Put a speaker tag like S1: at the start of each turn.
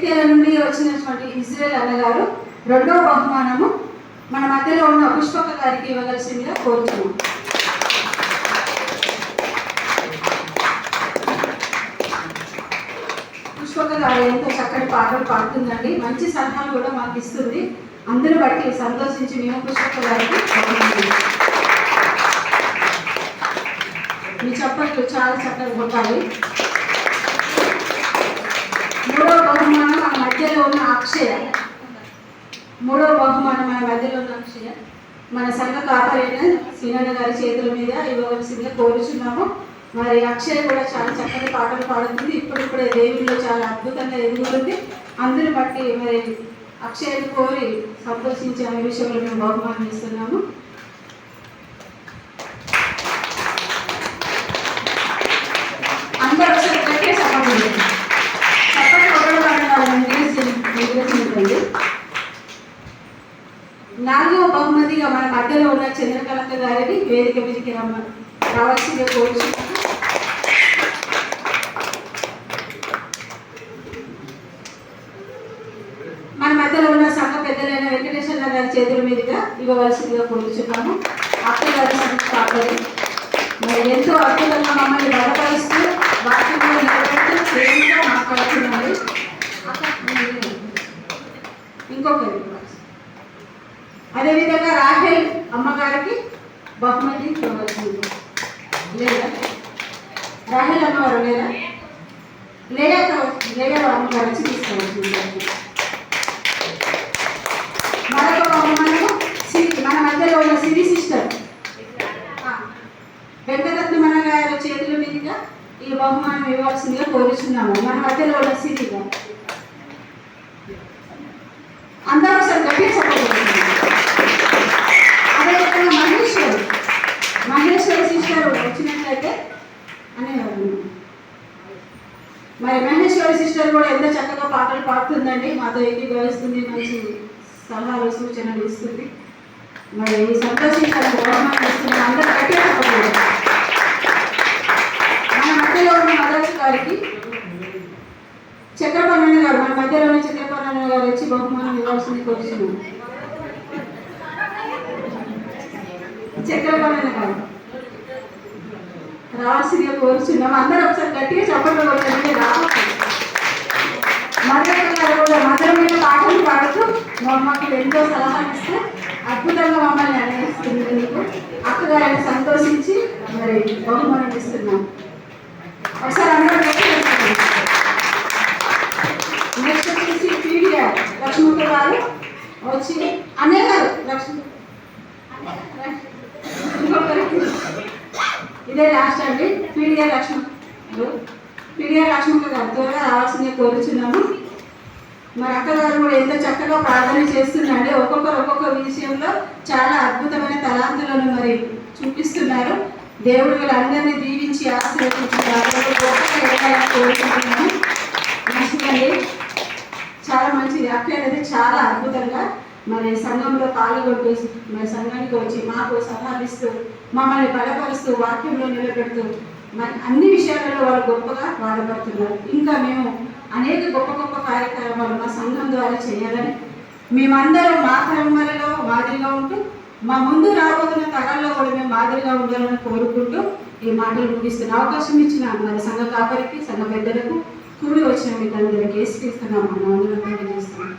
S1: జగిత్యాల నుండి వచ్చినటువంటి ఇజ్రాయెల్ అన్నగారు రెండవ బహుమానము మన మధ్యలో ఉన్న పుష్పక గారికి ఇవ్వవలసిందిగా కోరుతున్నాం. పుష్పక గారు ఎంతో చక్కటి పాటలు పాడుతుందండి, మంచి సలహాలు కూడా మాకు ఇస్తుంది. అందరూ బట్టి సంతోషించి మేము పుష్పక గారికి మీ చప్పట్లు చాలా చక్కగా కొట్టాలి. మూడవ బహుమానం మన మధ్యలో ఉన్న అక్షయ. మన సంఘ కాపరైన సీనన్న గారి చేతుల మీద ఇవ్వవలసిందిగా కోరుచున్నాము. మరి అక్షయ కూడా చాలా చక్కటి పాటలు పాడుతుంది. ఇప్పుడిప్పుడే దేవుల్లో చాలా అద్భుతంగా ఎదుగుతుంది. అందరూ బట్టి మరి అక్షయను కోరి సంతోషించే అనే విషయంలో మేము బహుమానం ఇస్తున్నాము. అందరూ ఒకసారి సపోర్ట్ నిర్దేశించండి. నాలుగవ బహుమతిగా మన మధ్యలో ఉన్న చంద్రకళక్క గారిని వేదిక మీదకి రావాల్సిందిగా కోరుచున్నాను. మన మధ్యలో ఉన్న సంఘ పెద్దలైన వెంకటేశ్వర గారి చేతుల మీదుగా ఇవ్వవలసిందిగా కోరుచున్నాము. అక్కగారి కాపరి మరి ఎంతో అద్భుతంగా మమ్మల్ని బలపరుస్తూ వాటిలో నిలబెడుతూ ప్రేమగా మాట్లాడుతున్నారు. ఇంకొకరి అదేవిధంగా రాహేల్ అమ్మగారికి బహుమతి ఇవ్వవలసింది. లేదా రాహేల్ అమ్మగారు లేదా అమ్మగారు వచ్చి తీసుకోవాల్సింది. మరొక బహుమానము మన మధ్యలో ఉన్న సిరి సిస్టర్ వెంకటరత్నమన్న గారి చేతుల మీదుగా ఈ బహుమానం ఇవ్వాల్సిందిగా కోరుచున్నాము. మన మధ్యలో ఉన్న సిరిగా అందరూ ఒకసారి గట్టిగా చెప్పగలుగుతున్నారు. అదేవిధంగా మహేశ్వరి సిస్టర్ వచ్చినట్లయితే అనేవారు. మరి మహేశ్వరి సిస్టర్ కూడా ఎంతో చక్కగా పాటలు పాడుతుందండి, మాతో ఏకీభవిస్తుంది, మంచి సలహాలు సూచనలు ఇస్తుంది. మరి సంతోషించాలని బహుమానం ఇస్తుంది. అందరూ గట్టిగా చెప్పగలుగుతారు. మన మధ్యలో ఉన్న మదర్స్ గారికి చక్రపాణి గారు, మన మధ్యలో ఉన్న చక్రపాణి గారు వచ్చి బహుమానం ఇవ్వాల్సింది కోరుచున్నాం. చక్రపాణి గారు రావాల్సిందిగా కోరుచున్నాం. అందరూ ఒకసారి గట్టిగా చెప్పడం రావాలి. మదర్ గారు కూడా మధురమైన పాటలు పాడుతూ మాకు ఎంతో సలహాలు ఇస్తే అద్భుతంగా మమ్మల్ని అనేస్తుంది. అక్కగారిని సంతోషించి మరి బహుమానం ఇస్తున్నాం. ఒకసారి అందరూ నెక్స్ట్ వచ్చేసి పీడిఆర్ లక్ష్మక్క గారు వచ్చి అన్నయ్య గారు ఇంకొకరికి ఇదే లాస్ట్ అండి. పీడిఆర్ లక్ష్మక్క గారు త్వరగా రావాల్సిందే కోరుచున్నాము. మరి అక్కగారు కూడా ఎంతో చక్కగా ప్రార్థన చేస్తున్నాడు. ఒక్కొక్క విషయంలో చాలా అద్భుతమైన తలాంతులను మరి చూపిస్తున్నారు. దేవుడు వీళ్ళందరినీ దీవించి ఆశీర్వదించారు. కోరుకుంటున్నాను. మంచిదండి, చాలా మంచిది. అక్క అనేది చాలా అద్భుతంగా మరి సంఘంలో పాల్గొంటూ మరి సంఘానికి వచ్చి మాకు సలహాలు ఇస్తూ మమ్మల్ని బలపరుస్తూ వాక్యంలో నిలబెడుతూ మరి అన్ని విషయాలలో వాళ్ళు గొప్పగా వాడబడుతున్నారు. ఇంకా మేము అనేక గొప్ప కార్యక్రమాలు మా సంఘం ద్వారా చేయాలని మేమందరం మా తరంలో మాదిరిగా ఉంటూ మా ముందు రాబోతున్న తరాల్లో కూడా మేము మాదిరిగా ఉండాలని కోరుకుంటూ ఈ మాటలు ముగిస్తున్న అవకాశం ఇచ్చిన మరి సంఘ కాపరికి సంఘ పెద్దలకు కూడి వచ్చిన మీకు అందరికీ ఏసుక్రీస్తున్నాం. మనం అందరం చేస్తున్నాం.